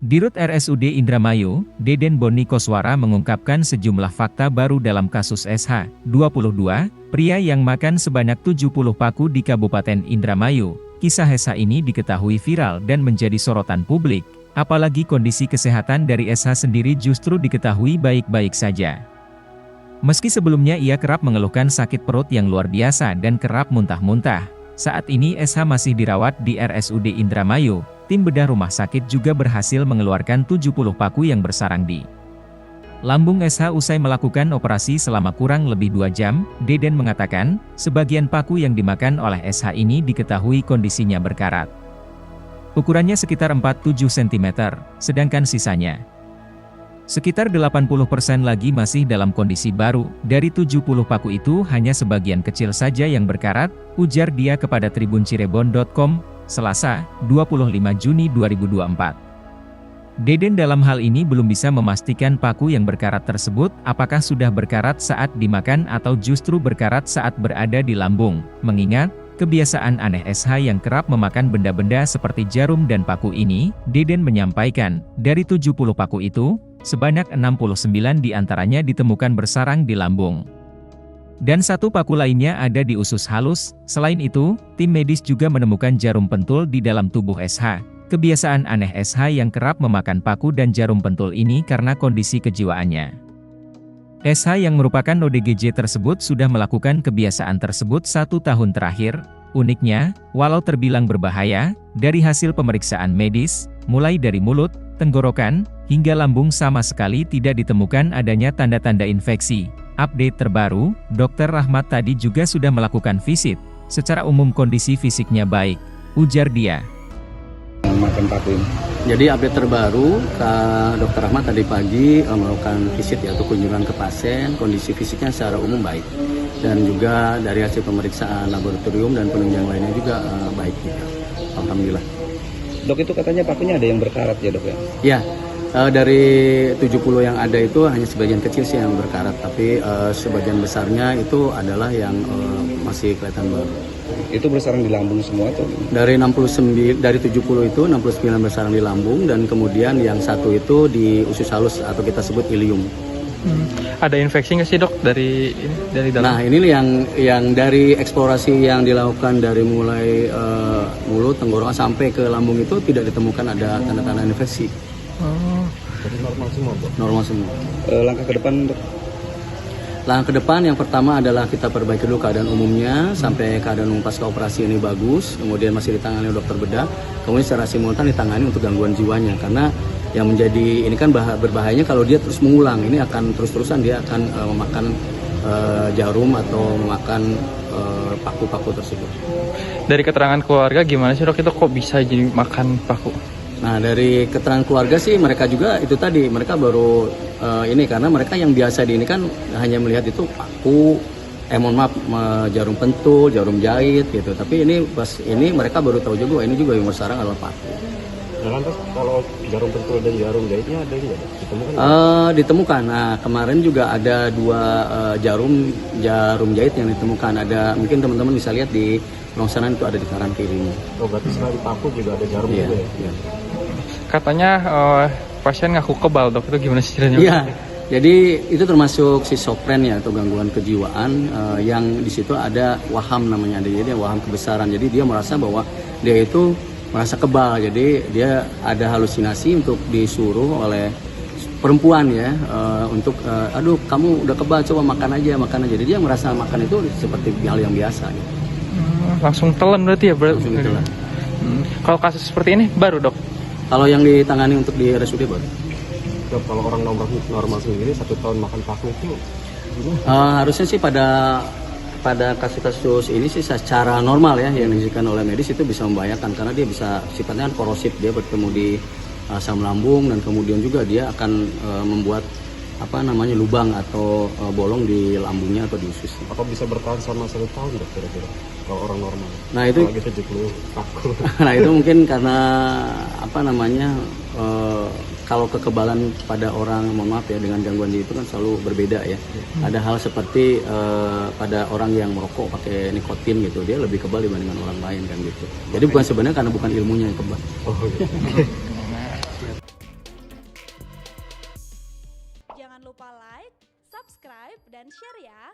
Dirut RSUD Indramayu, Deden Boni Koswara mengungkapkan sejumlah fakta baru dalam kasus SH, 22, pria yang makan sebanyak 70 paku di Kabupaten Indramayu. Kisah SH ini diketahui viral dan menjadi sorotan publik, apalagi kondisi kesehatan dari SH sendiri justru diketahui baik-baik saja. Meski sebelumnya ia kerap mengeluhkan sakit perut yang luar biasa dan kerap muntah-muntah, saat ini SH masih dirawat di RSUD Indramayu. Tim bedah rumah sakit juga berhasil mengeluarkan 70 paku yang bersarang di lambung SH usai melakukan operasi selama kurang lebih 2 jam. Deden mengatakan, sebagian paku yang dimakan oleh SH ini diketahui kondisinya berkarat. Ukurannya sekitar 47 cm, sedangkan sisanya sekitar 80% lagi masih dalam kondisi baru. Dari 70 paku itu hanya sebagian kecil saja yang berkarat, ujar dia kepada tribuncirebon.com. Selasa, 25 Juni 2024. Deden dalam hal ini belum bisa memastikan paku yang berkarat tersebut apakah sudah berkarat saat dimakan atau justru berkarat saat berada di lambung, mengingat kebiasaan aneh SH yang kerap memakan benda-benda seperti jarum dan paku ini. Deden menyampaikan, dari 70 paku itu, sebanyak 69 diantaranya ditemukan bersarang di lambung. Dan 1 paku lainnya ada di usus halus. Selain itu, tim medis juga menemukan jarum pentul di dalam tubuh SH. Kebiasaan aneh SH yang kerap memakan paku dan jarum pentul ini karena kondisi kejiwaannya. SH yang merupakan ODGJ tersebut sudah melakukan kebiasaan tersebut 1 tahun terakhir. Uniknya, walau terbilang berbahaya, dari hasil pemeriksaan medis, mulai dari mulut, tenggorokan, hingga lambung sama sekali tidak ditemukan adanya tanda-tanda infeksi. Update terbaru, Dr. Rahmat tadi juga sudah melakukan visit. Secara umum kondisi fisiknya baik, ujar dia. Makan paku ini. Jadi update terbaru, Dr. Rahmat tadi pagi melakukan visit atau kunjungan ke pasien, kondisi fisiknya secara umum baik. Dan juga dari hasil pemeriksaan laboratorium dan penunjang lainnya juga baik juga. Alhamdulillah. Dok, itu katanya pakunya ada yang berkarat ya dok ya? Ya, dari 70 yang ada itu hanya sebagian kecil sih yang berkarat, tapi sebagian besarnya itu adalah yang masih kelihatan baru. Itu bersarang di lambung semua atau? Dari 69, dari 70 itu 69 bersarang di lambung, dan kemudian yang 1 itu di usus halus atau kita sebut ilium. Ada infeksi nggak sih dok dari dalam? Nah ini yang dari eksplorasi yang dilakukan dari mulai mulut, tenggorokan sampai ke lambung itu tidak ditemukan ada tanda-tanda infeksi. Jadi normal semua dok? Normal semua. Langkah ke depan dok? Langkah ke depan yang pertama adalah kita perbaiki dulu keadaan umumnya sampai keadaan umum pasca operasi ini bagus, kemudian masih ditangani dokter bedah, kemudian secara simultan ditangani untuk gangguan jiwanya, karena yang menjadi ini kan berbahayanya kalau dia terus mengulang, ini akan terus-terusan dia akan memakan jarum atau memakan paku-paku tersebut. Dari keterangan keluarga gimana sih dok, itu kok bisa jadi makan paku? Nah dari keterangan keluarga sih mereka juga itu tadi, mereka baru ini karena mereka yang biasa di ini kan hanya melihat itu paku, jarum pentul, jarum jahit gitu. Tapi ini pas ini mereka baru tahu juga ini juga yang bersarang adalah paku. Nah, lantas kalau jarum pentul dan jarum jahitnya ada nggak? Ditemukan? Ditemukan. Nah kemarin juga ada 2 jarum jahit yang ditemukan. Ada mungkin teman-teman bisa lihat di rongsonan itu ada di kanan kirinya. Oh berarti selain di paku juga ada jarum juga ya? Iya. Katanya pasien ngaku kebal dok, itu gimana sih ceritanya? Iya, jadi itu termasuk schizophren ya atau gangguan kejiwaan yang di situ ada waham namanya, jadi waham kebesaran. Jadi dia merasa bahwa dia itu merasa kebal, jadi dia ada halusinasi untuk disuruh oleh perempuan ya untuk aduh kamu udah kebal coba makan aja. Jadi dia merasa makan itu seperti hal yang biasa. Gitu. Langsung telan berarti ya? Langsung ditelan. Kalau kasus seperti ini baru dok? Kalau yang ditangani untuk di RSUD baru. Dok, kalau orang normal sendiri 1 tahun makan paku itu gimana? Harusnya sih pada kasus-kasus ini sih secara normal ya yang disebutkan oleh medis itu bisa membahayakan karena dia bisa sifatnya korosif, dia bertemu di asam lambung dan kemudian juga dia akan membuat lubang atau bolong di lambungnya atau di ususnya. Apa bisa bertahan sama 1 tahun dok kira-kira kalau orang normal? Nah itu lagi 70 paku. Nah itu mungkin karena kalau kekebalan pada orang, mohon maaf ya, dengan gangguan jiwa itu kan selalu berbeda ya. Ada hal seperti pada orang yang merokok pakai nikotin gitu, dia lebih kebal dibandingkan orang lain kan gitu. Jadi bukan sebenarnya karena bukan ilmunya yang kebal. Oh, gitu. Jangan lupa like, subscribe, dan share ya.